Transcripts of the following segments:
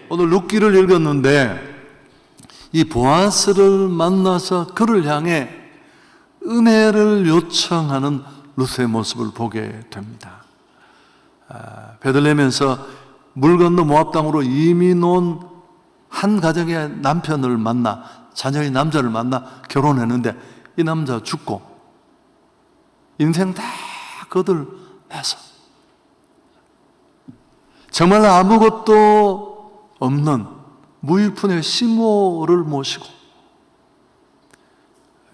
오늘 룻기를 읽었는데 이 보아스를 만나서 그를 향해 은혜를 요청하는 룻의 모습을 보게 됩니다. 베들레헴에서 물 건너 모압 땅으로 이민 온 한 가정의 남편을 만나, 자녀의 남자를 만나 결혼했는데 이 남자 죽고 인생 다 거들내서 정말 아무것도 없는 무일푼의 시모를 모시고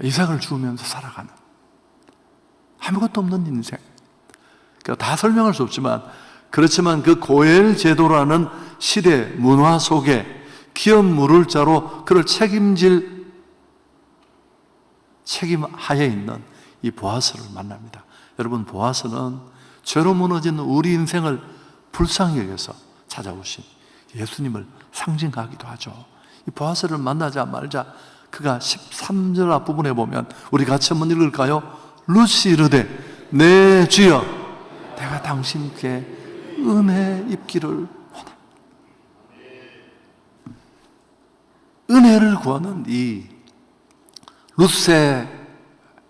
이삭을 주우면서 살아가는 아무것도 없는 인생. 다 설명할 수 없지만, 그렇지만 그 고엘 제도라는 시대 문화 속에 기업 물을 자로 그를 책임하에 있는 이 보아스를 만납니다. 여러분, 보아스는 죄로 무너진 우리 인생을 불쌍히 여겨서 찾아오신 예수님을 상징하기도 하죠. 이 보아스를 만나자마자 그가 13절 앞부분에 보면, 우리 같이 한번 읽을까요? 룻이 이르되 내 주여 내가 당신께 은혜 입기를 원합니다. 은혜를 구하는 이 룻의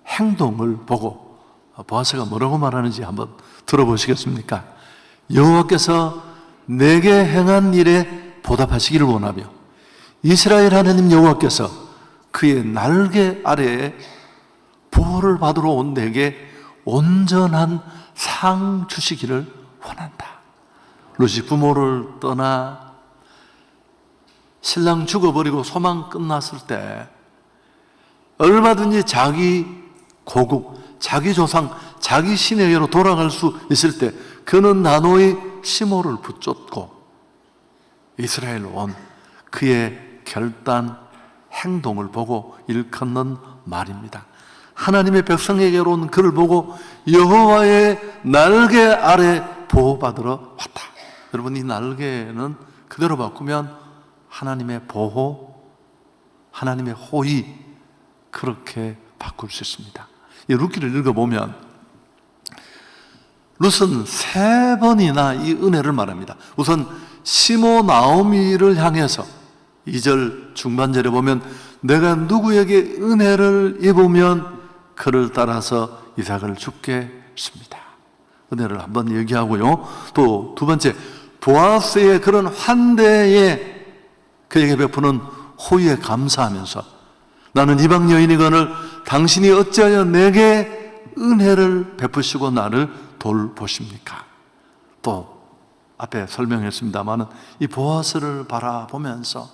행동을 보고 보아스가 뭐라고 말하는지 한번 들어보시겠습니까? 여호와께서 내게 행한 일에 보답하시기를 원하며 이스라엘 하나님 여호와께서 그의 날개 아래에 보호를 받으러 온 내게 온전한 상 주시기를 원한다. 룻이 부모를 떠나 신랑 죽어버리고 소망 끝났을 때 얼마든지 자기 고국, 자기 조상, 자기 신에게로 돌아갈 수 있을 때 그는 나노의 시모를 붙잡고 이스라엘로 온 그의 결단, 행동을 보고 일컫는 말입니다. 하나님의 백성에게로 온 그를 보고 여호와의 날개 아래 보호받으러 왔다. 여러분, 이 날개는 그대로 바꾸면 하나님의 보호, 하나님의 호의, 그렇게 바꿀 수 있습니다. 이 룻기를 읽어보면 룻은 3번이나 이 은혜를 말합니다. 우선 시모 나오미를 향해서 2절 중반절에 보면 내가 누구에게 은혜를 입으면 그를 따라서 이삭을 죽게 했습니다. 은혜를 한번 얘기하고요. 또 두 번째, 보아스의 그런 환대에 그에게 베푸는 호의에 감사하면서 나는 이방 여인이거늘 당신이 어찌하여 내게 은혜를 베푸시고 나를 돌보십니까? 또 앞에 설명했습니다마는 이 보아스를 바라보면서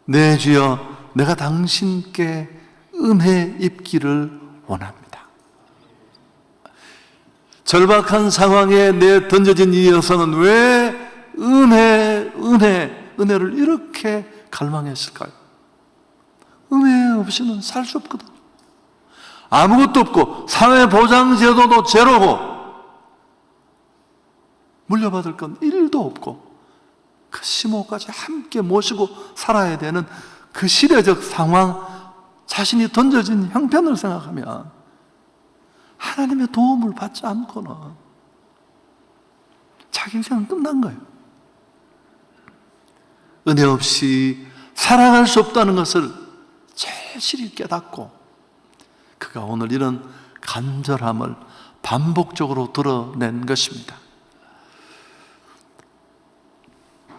내 주여 내가 당신께 은혜 입기를 원합니다. 절박한 상황에 내 던져진 이 여성은 왜 은혜를 이렇게 갈망했을까요? 은혜 없이는 살 수 없거든. 아무것도 없고 사회보장제도도 제로고 물려받을 건 1도 없고 그 시모까지 함께 모시고 살아야 되는 그 시대적 상황, 자신이 던져진 형편을 생각하면 하나님의 도움을 받지 않고는 자기 인생은 끝난 거예요. 은혜 없이 살아갈 수 없다는 것을 절실히 깨닫고 그가 오늘 이런 간절함을 반복적으로 드러낸 것입니다.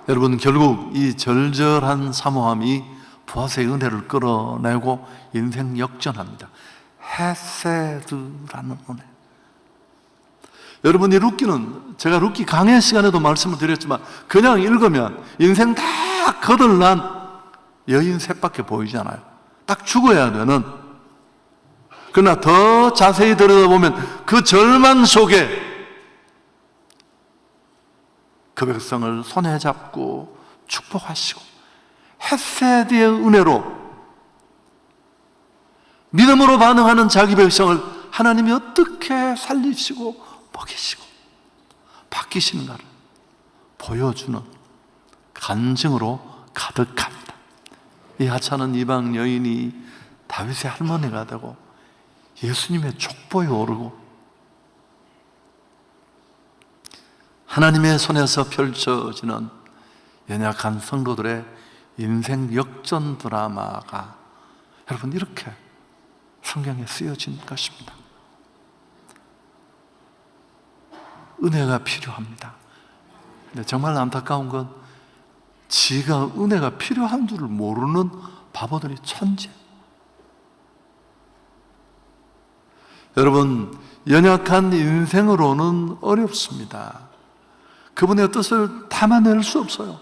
여러분, 결국 이 절절한 사모함이 보아스의 은혜를 끌어내고 인생 역전합니다. 헤세드라는 은혜. 여러분, 이 룻기는 제가 룻기 강의 시간에도 말씀을 드렸지만 그냥 읽으면 인생 다 거들난 여인 셋밖에 보이잖아요. 딱 죽어야 되는. 그러나 더 자세히 들여다보면 그 절망 속에 그 백성을 손에 잡고 축복하시고 헤세드의 은혜로 믿음으로 반응하는 자기 백성을 하나님이 어떻게 살리시고 먹이시고 바뀌시는가를 보여주는 간증으로 가득합니다. 이 하찮은 이방 여인이 다윗의 할머니가 되고 예수님의 족보에 오르고 하나님의 손에서 펼쳐지는 연약한 성도들의 인생 역전 드라마가 여러분 이렇게 성경에 쓰여진 것입니다. 은혜가 필요합니다. 근데 정말 안타까운 건 지가 은혜가 필요한 줄을 모르는 바보들이 천재. 여러분, 연약한 인생으로는 어렵습니다. 그분의 뜻을 담아낼 수 없어요.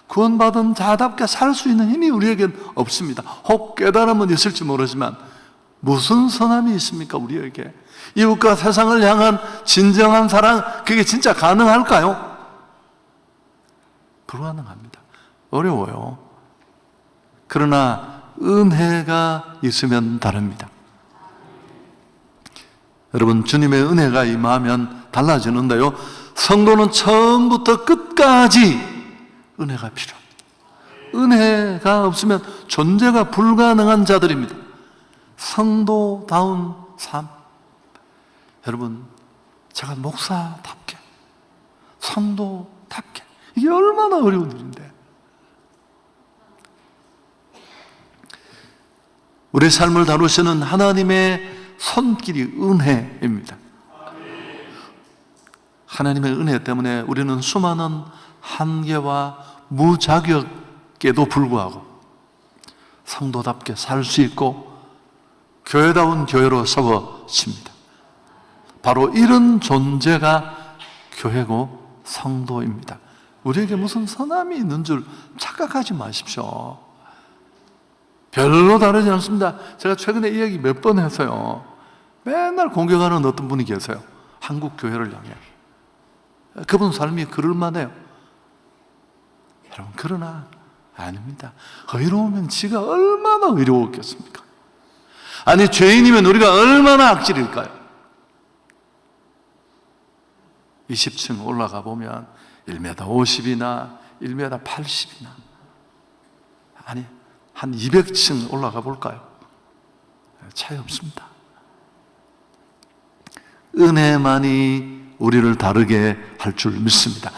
구원받은 자답게 살 수 있는 힘이 우리에겐 없습니다. 혹 깨달음은 있을지 모르지만 무슨 선함이 있습니까, 우리에게? 이웃과 세상을 향한 진정한 사랑, 그게 진짜 가능할까요? 불가능합니다. 어려워요. 그러나 은혜가 있으면 다릅니다. 여러분, 주님의 은혜가 임하면 달라지는데요, 성도는 처음부터 끝까지 은혜가 필요합니다. 은혜가 없으면 존재가 불가능한 자들입니다. 성도다운 삶. 여러분, 제가 목사답게, 성도답게, 이게 얼마나 어려운 일인데. 우리 삶을 다루시는 하나님의 손길이 은혜입니다. 하나님의 은혜 때문에 우리는 수많은 한계와 무자격에도 불구하고 성도답게 살 수 있고 교회다운 교회로 세워집니다. 바로 이런 존재가 교회고 성도입니다. 우리에게 무슨 선함이 있는 줄 착각하지 마십시오. 별로 다르지 않습니다. 제가 최근에 이 얘기 몇 번 했어요. 맨날 공격하는 어떤 분이 계세요. 한국 교회를 향해. 그분 삶이 그럴만해요. 여러분, 그러나 아닙니다. 의로우면 지가 얼마나 의로웠겠습니까? 아니, 죄인이면 우리가 얼마나 악질일까요? 20층 올라가 보면 1m 50이나 1m 80이나, 아니 한 200층 올라가 볼까요? 차이 없습니다. 은혜만이 우리를 다르게 할 줄 믿습니다.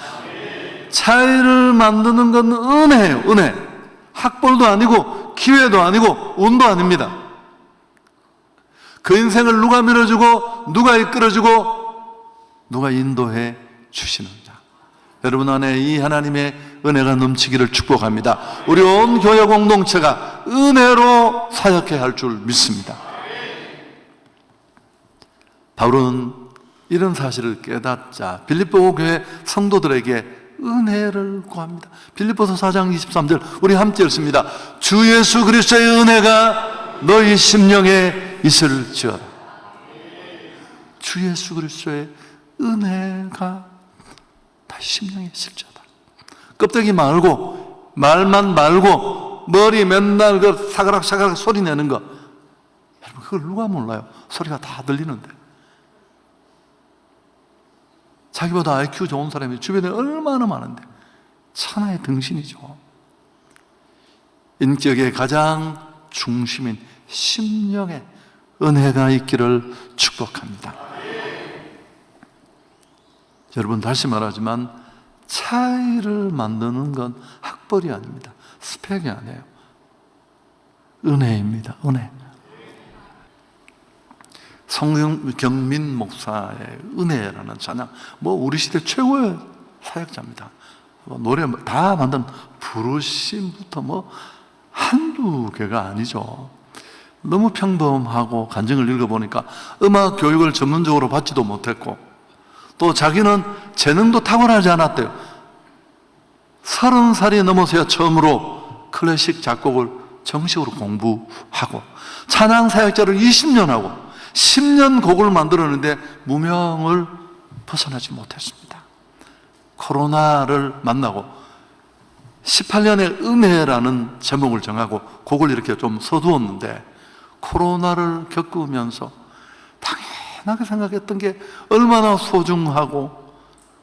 차이를 만드는 건 은혜예요. 은혜. 학벌도 아니고 기회도 아니고 운도 아닙니다. 그 인생을 누가 밀어주고 누가 이끌어주고 누가 인도해 주시는가. 여러분 안에 이 하나님의 은혜가 넘치기를 축복합니다. 우리 온 교회 공동체가 은혜로 사역해야 할 줄 믿습니다. 바울은 이런 사실을 깨닫자 빌립보 교회 성도들에게 은혜를 구합니다. 빌립보서 4장 23절 우리 함께 읽습니다. 주 예수 그리스도의 은혜가 너희 심령에 있을지어다. 주 예수 그리스도의 은혜가 너희 심령에 있을지어다. 껍데기 말고, 말만 말고, 머리 맨날 그 사가락 사가락 소리 내는 거, 여러분 그걸 누가 몰라요? 소리가 다 들리는데. 자기보다 IQ 좋은 사람이 주변에 얼마나 많은데 천하의 등신이죠. 인격의 가장 중심인 심령에 은혜가 있기를 축복합니다. 여러분, 다시 말하지만 차이를 만드는 건 학벌이 아닙니다. 스펙이 아니에요. 은혜입니다. 은혜. 성경민 목사의 은혜라는 찬양, 우리 시대 최고의 사역자입니다. 노래 다 만든 부르심부터 한두 개가 아니죠. 너무 평범하고 간증을 읽어보니까 음악 교육을 전문적으로 받지도 못했고 또 자기는 재능도 탁월하지 않았대요. 30살이 넘어서야 처음으로 클래식 작곡을 정식으로 공부하고 찬양 사역자를 20년 하고 10년 곡을 만들었는데 무명을 벗어나지 못했습니다. 코로나를 만나고 18년의 은혜라는 제목을 정하고 곡을 이렇게 좀 서두었는데 코로나를 겪으면서 당연하게 생각했던 게 얼마나 소중하고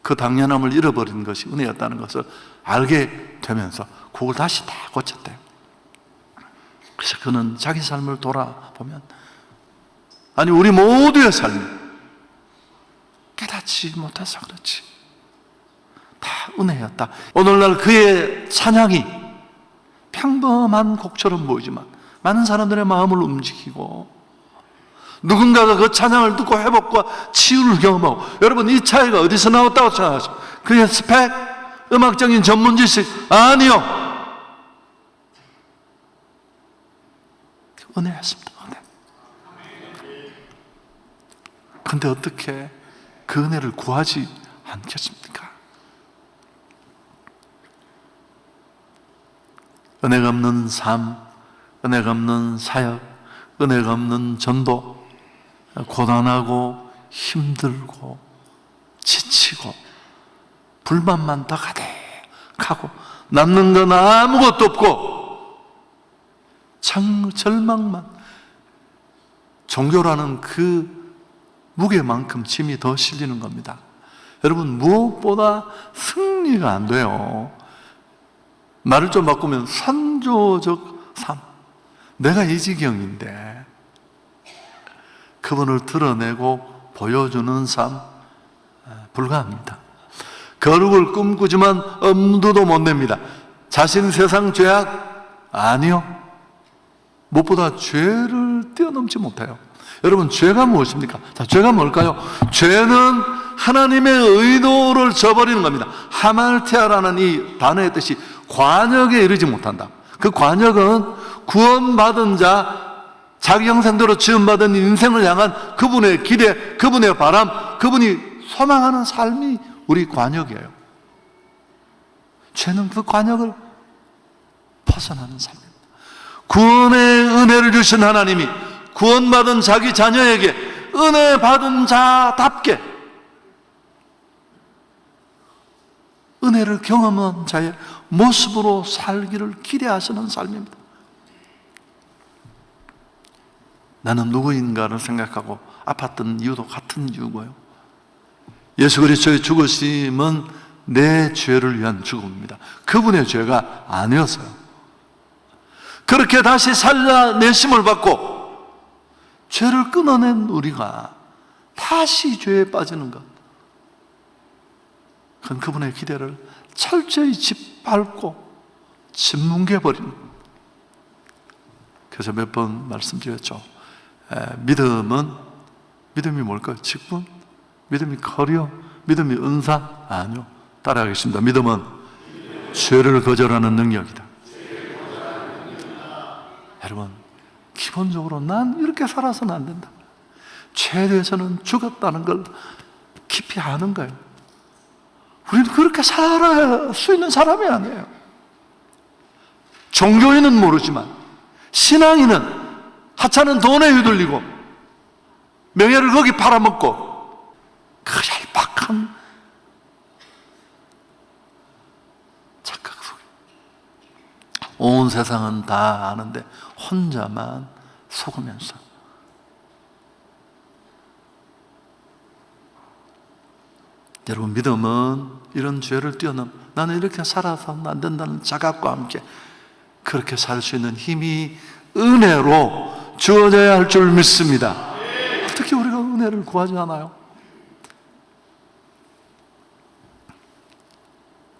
그 당연함을 잃어버린 것이 은혜였다는 것을 알게 되면서 곡을 다시 다 고쳤대요. 그래서 그는 자기 삶을 돌아보면 아니 우리 모두의 삶 깨닫지 못해서 그렇지 다 은혜였다. 오늘날 그의 찬양이 평범한 곡처럼 보이지만 많은 사람들의 마음을 움직이고, 누군가가 그 찬양을 듣고 회복과 치유를 경험하고, 여러분 이 차이가 어디서 나왔다고 생각하십니까? 그의 스펙, 음악적인 전문 지식? 아니요, 은혜였습니다. 은혜. 근데 어떻게 그 은혜를 구하지 않겠습니까? 은혜가 없는 삶, 은혜가 없는 사역, 은혜가 없는 전도, 고단하고 힘들고 지치고 불만만 더 가득하고 남는 건 아무것도 없고 절망만, 종교라는 그 무게만큼 짐이 더 실리는 겁니다. 여러분, 무엇보다 승리가 안 돼요. 말을 좀 바꾸면 선조적 삶. 내가 이 지경인데 그분을 드러내고 보여주는 삶, 불가합니다. 거룩을 꿈꾸지만 엄두도 못 냅니다. 자신 세상 죄악? 아니요. 무엇보다 죄를 뛰어넘지 못해요. 여러분, 죄가 무엇입니까? 자, 죄가 뭘까요? 죄는 하나님의 의도를 저버리는 겁니다. 하말티아라는 이 단어의 뜻이 관역에 이르지 못한다. 그 관역은 구원받은 자, 자기 형상대로 지음받은 인생을 향한 그분의 기대, 그분의 바람, 그분이 소망하는 삶이 우리 관역이에요. 죄는 그 관역을 벗어나는 삶입니다. 구원의 은혜를 주신 하나님이 구원받은 자기 자녀에게 은혜 받은 자답게 은혜를 경험한 자의 모습으로 살기를 기대하시는 삶입니다. 나는 누구인가를 생각하고 아팠던 이유도 같은 이유고요. 예수 그리스도의 죽으심은 내 죄를 위한 죽음입니다. 그분의 죄가 아니었어요. 그렇게 다시 살려내심을 받고 죄를 끊어낸 우리가 다시 죄에 빠지는 것, 그건 그분의 기대를 철저히 짓밟고 짓뭉개버리는. 그래서 몇 번 말씀드렸죠. 믿음이 뭘까요? 직분? 믿음이 커리어? 믿음이 은사? 아니요. 따라하겠습니다. 믿음은 죄를 거절하는 능력이다. 여러분, 기본적으로 난 이렇게 살아서는 안 된다. 죄에 대해서는 죽었다는 걸 깊이 아는 거예요. 우리는 그렇게 살아야 수 있는 사람이 아니에요. 종교인은 모르지만 신앙인은 하찮은 돈에 휘둘리고 명예를 거기 팔아먹고 그 얄팍한 착각 속에 온 세상은 다 아는데 혼자만 속으면서. 여러분, 믿음은 이런 죄를 뛰어넘, 나는 이렇게 살아서는 안 된다는 자각과 함께 그렇게 살 수 있는 힘이 은혜로 주어져야 할 줄 믿습니다. 어떻게 우리가 은혜를 구하지 않아요?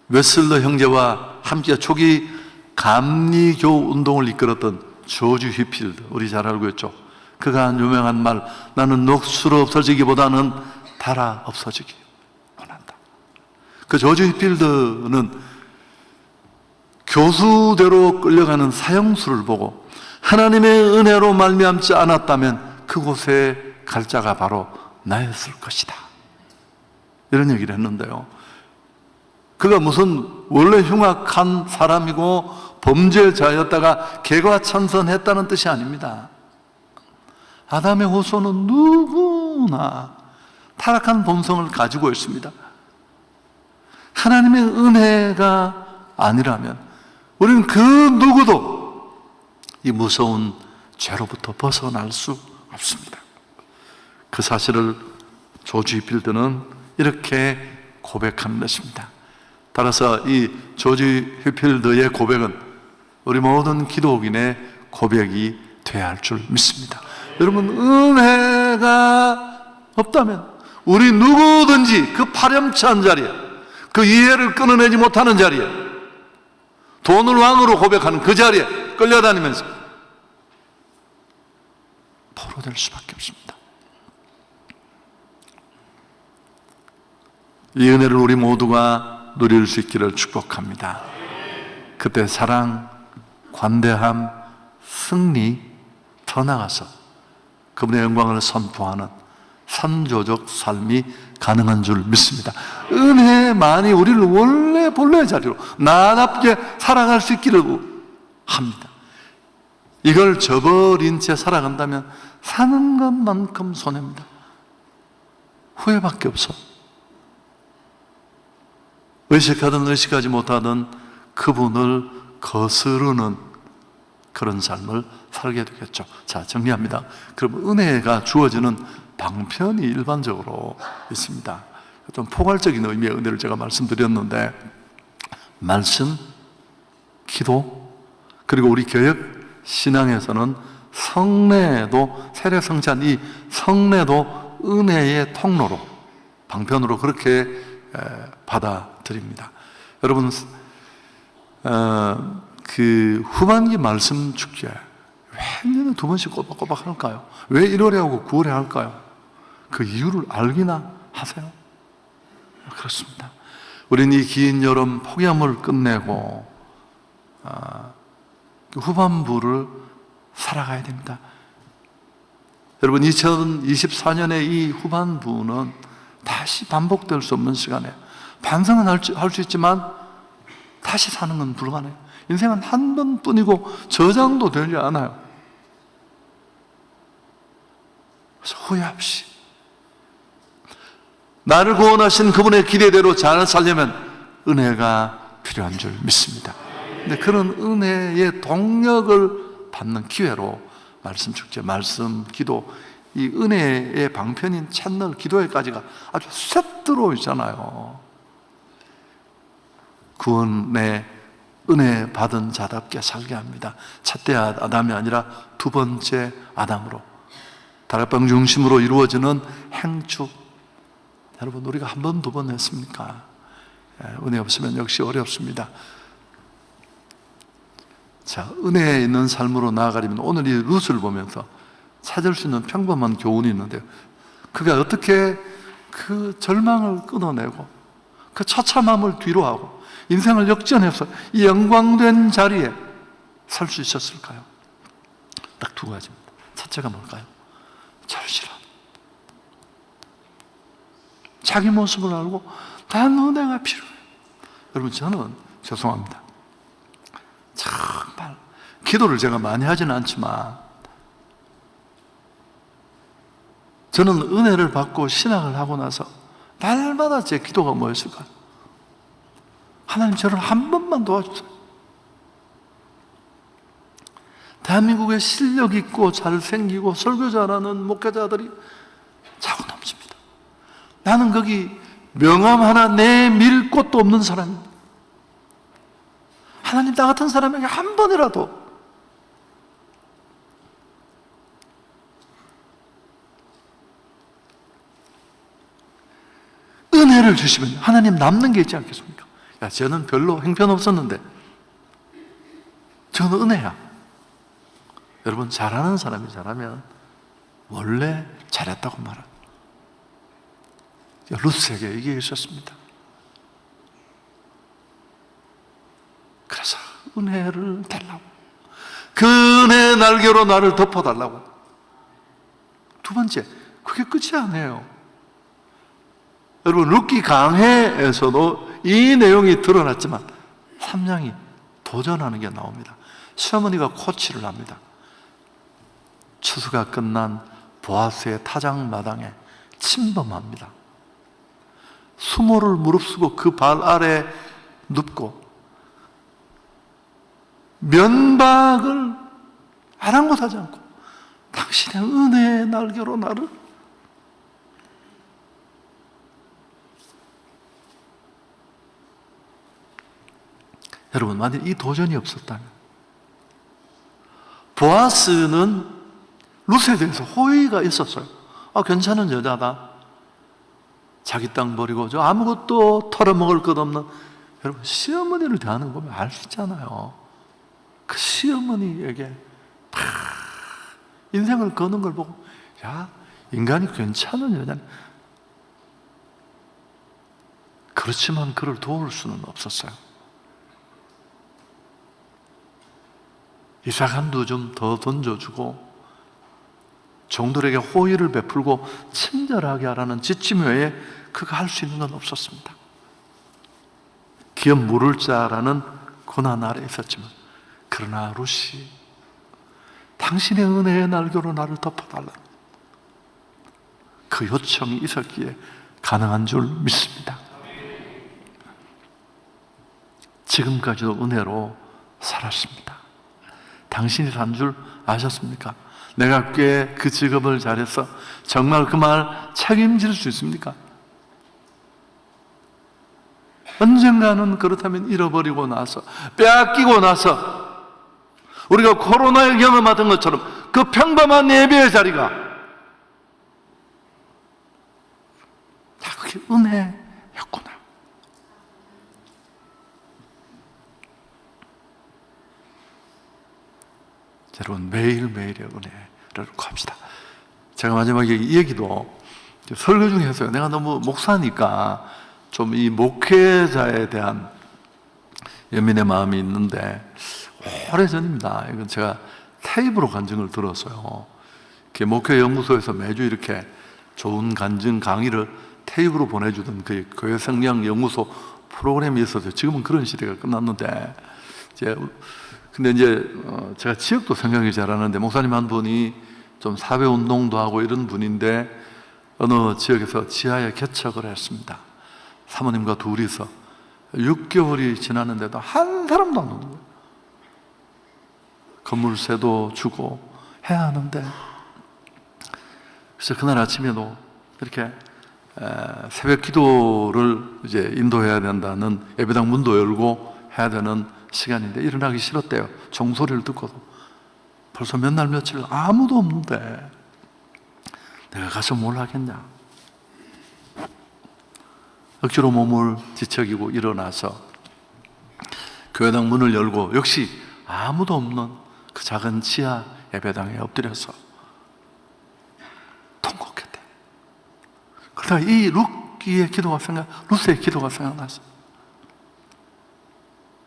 웨슬러 형제와 함께 초기 감리교 운동을 이끌었던 조지 휘필드, 우리 잘 알고 있죠. 그가 한 유명한 말, 나는 녹수로 없어지기보다는 달아 없어지기 원한다. 그 조지 휘필드는 교수대로 끌려가는 사형수를 보고 하나님의 은혜로 말미암지 않았다면 그곳에 갈 자가 바로 나였을 것이다, 이런 얘기를 했는데요. 그가 무슨 원래 흉악한 사람이고 범죄자였다가 개과천선했다는 뜻이 아닙니다. 아담의 후손은 누구나 타락한 본성을 가지고 있습니다. 하나님의 은혜가 아니라면 우리는 그 누구도 이 무서운 죄로부터 벗어날 수 없습니다. 그 사실을 조지 휘필드는 이렇게 고백한 것입니다. 따라서 이 조지 휘필드의 고백은 우리 모든 기독인의 고백이 되어야 할 줄 믿습니다. 여러분, 은혜가 없다면 우리 누구든지 그 파렴치한 자리에, 그 이해를 끊어내지 못하는 자리에, 돈을 왕으로 고백하는 그 자리에 끌려다니면서 포로될 수밖에 없습니다. 이 은혜를 우리 모두가 누릴 수 있기를 축복합니다. 그때 사랑, 관대함, 승리, 더 나아가서 그분의 영광을 선포하는 선조적 삶이 가능한 줄 믿습니다. 은혜만이 우리를 원래 본래의 자리로 나답게 살아갈 수 있기를 합니다. 이걸 저버린 채 살아간다면 사는 것만큼 손해입니다. 후회밖에 없어. 의식하든 의식하지 못하든 그분을 거스르는 그런 삶을 살게 되겠죠. 자, 정리합니다. 그럼 은혜가 주어지는 방편이 일반적으로 있습니다. 좀 포괄적인 의미의 은혜를 제가 말씀드렸는데, 말씀, 기도, 그리고 우리 교역 신앙에서는 성례도, 세례 성찬, 이 성례도 은혜의 통로로, 방편으로 그렇게 받아들입니다. 여러분, 그 후반기 말씀 축제 왜 1년에 2번씩 꼬박꼬박 할까요? 왜 1월에 하고 9월에 할까요? 그 이유를 알기나 하세요? 그렇습니다. 우리는 이 긴 여름 폭염을 끝내고 그 후반부를 살아가야 됩니다. 여러분, 2024년의 이 후반부는 다시 반복될 수 없는 시간이에요. 반성은 할 수 있지만 다시 사는 건 불가능해요. 인생은 한 번뿐이고 저장도 되지 않아요. 그래서 후회 없이 나를 구원하신 그분의 기대대로 잘 살려면 은혜가 필요한 줄 믿습니다. 근데 그런 은혜의 동력을 받는 기회로 말씀 축제, 말씀, 기도, 이 은혜의 방편인 채널 기도회까지가 아주 셋 들어오잖아요. 구원의 은혜 받은 자답게 살게 합니다. 첫째 아담이 아니라 두 번째 아담으로, 다락방 중심으로 이루어지는 행축. 여러분, 우리가 한 번, 두 번 했습니까? 은혜 없으면 역시 어렵습니다. 자, 은혜에 있는 삶으로 나아가려면 오늘 이 룻을 보면서 찾을 수 있는 평범한 교훈이 있는데요. 그가 어떻게 그 절망을 끊어내고 그 처참함을 뒤로하고 인생을 역전해서 이 영광된 자리에 살 수 있었을까요? 딱 두 가지입니다. 첫째가 뭘까요? 절실함. 자기 모습을 알고 난 은혜가 필요해. 여러분, 저는 죄송합니다. 정말 기도를 제가 많이 하지는 않지만 저는 은혜를 받고 신앙을 하고 나서 날마다 제 기도가 뭐였을까요? 하나님, 저를 한 번만 도와주세요. 대한민국에 실력 있고 잘생기고 설교 잘하는 목회자들이 자꾸 넘칩니다. 나는 거기 명함 하나 내밀 곳도 없는 사람입니다. 하나님, 나 같은 사람에게 한 번이라도 은혜를 주시면 하나님 남는 게 있지 않겠습니까? 야, 저는 별로 형편없었는데 저는 은혜야. 여러분, 잘하는 사람이 잘하면 원래 잘했다고 말합니다. 룻에게 이게 있었습니다. 그래서 은혜를 달라고, 그 은혜의 날개로 나를 덮어달라고. 두 번째, 그게 끝이 아니에요. 여러분, 룻기 강해에서도 이 내용이 드러났지만 3장이 도전하는 게 나옵니다. 시어머니가 코치를 합니다. 추수가 끝난 보아스의 타작마당에 침범합니다. 수모를 무릅쓰고 그 발 아래 눕고 면박을 아랑곳하지 않고 당신의 은혜의 날개로 나를, 여러분, 만약 이 도전이 없었다면 보아스는 룻에 대해서 호의가 있었어요. 괜찮은 여자다. 자기 땅 버리고 저 아무것도 털어먹을 것 없는, 여러분 시어머니를 대하는 거 보면 알 수 있잖아요. 그 시어머니에게 다 인생을 거는 걸 보고, 야, 인간이 괜찮은 여자네. 그렇지만 그를 도울 수는 없었어요. 이삭 한두 좀 더 던져주고 종들에게 호의를 베풀고 친절하게 하라는 지침 외에 그가 할 수 있는 건 없었습니다. 기업 물을 자라는 고난 아래 있었지만, 그러나 룻이 당신의 은혜의 날개로 나를 덮어달라, 그 요청이 있었기에 가능한 줄 믿습니다. 지금까지도 은혜로 살았습니다. 당신이 산 줄 아셨습니까? 내가 꽤 그 직업을 잘해서 정말 그 말 책임질 수 있습니까? 언젠가는 그렇다면 잃어버리고 나서, 빼앗기고 나서, 우리가 코로나에 경험하던 것처럼 그 평범한 예배의 자리가 다 그게 은혜였구나. 여러분, 매일매일의 은혜를 구합시다. 제가 마지막에 이 얘기도 설교 중에 했어요. 내가 너무 목사니까 좀 이 목회자에 대한 연민의 마음이 있는데, 오래전입니다. 이건 제가 테이프로 간증을 들었어요. 목회 연구소에서 매주 이렇게 좋은 간증 강의를 테이프로 보내주던 그 교회 성령 연구소 프로그램이 있어서, 지금은 그런 시대가 끝났는데, 근데 이제 제가 지역도 생각이 잘 하는데, 목사님 한 분이 좀 사회 운동도 하고 이런 분인데 어느 지역에서 지하에 개척을 했습니다. 사모님과 둘이서 6개월이 지났는데도 한 사람도 안 오는 거예요. 건물세도 주고 해야 하는데, 그래서 그날 아침에도 이렇게 새벽 기도를 이제 인도해야 된다는, 예배당 문도 열고 해야 되는 시간인데 일어나기 싫었대요. 종소리를 듣고도. 벌써 몇 날 며칠 아무도 없는데 내가 가서 뭘 하겠냐. 억지로 몸을 뒤척이고 일어나서 교회당 문을 열고, 역시 아무도 없는 그 작은 지하 예배당에 엎드려서 통곡했대. 그러다가 이 룻의 기도가 생각났어.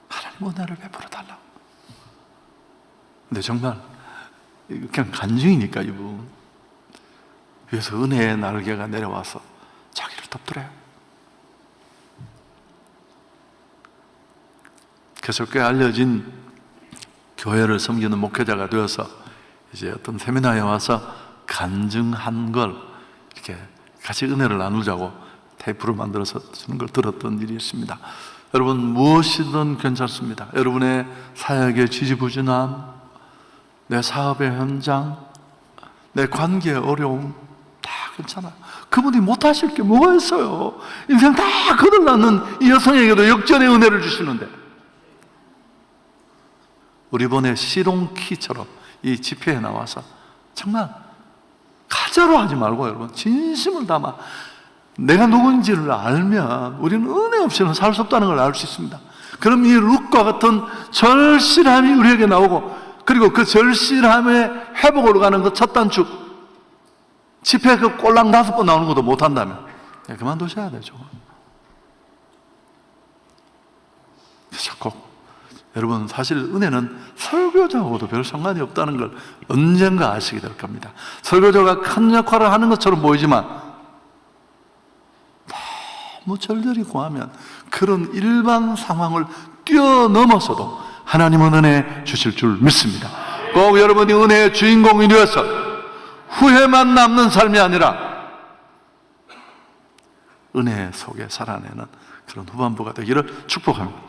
하나님 은혜를 베풀어 달라고. 근데 정말 그냥 간증이니까 이분 위에서 은혜의 날개가 내려와서 자기를 덮더래요. 그래서 꽤 알려진 교회를 섬기는 목회자가 되어서 이제 어떤 세미나에 와서 간증한 걸 이렇게 같이 은혜를 나누자고 테이프를 만들어서 주는 걸 들었던 일이 있습니다. 여러분, 무엇이든 괜찮습니다. 여러분의 사역의 지지부진함, 내 사업의 현장, 내 관계의 어려움 다 괜찮아요. 그분이 못하실 게 뭐가 있어요. 인생 다 거들나는 이 여성에게도 역전의 은혜를 주시는데, 우리 이번에 시동키처럼 이 집회에 나와서 정말 가짜로 하지 말고, 여러분 진심을 담아 내가 누군지를 알면 우리는 은혜 없이는 살 수 없다는 걸 알 수 있습니다. 그럼 이 룻과 같은 절실함이 우리에게 나오고, 그리고 그 절실함의 회복으로 가는 그 첫 단축, 집회 그 꼴랑 5번 나오는 것도 못한다면 그만두셔야 되죠. 그래서 꼭 여러분, 사실 은혜는 설교자하고도 별 상관이 없다는 걸 언젠가 아시게 될 겁니다. 설교자가 큰 역할을 하는 것처럼 보이지만 너무 절절히 구하면 그런 일반 상황을 뛰어넘어서도 하나님은 은혜 주실 줄 믿습니다. 꼭 여러분이 은혜의 주인공이 되어서 후회만 남는 삶이 아니라 은혜 속에 살아내는 그런 후반부가 되기를 축복합니다.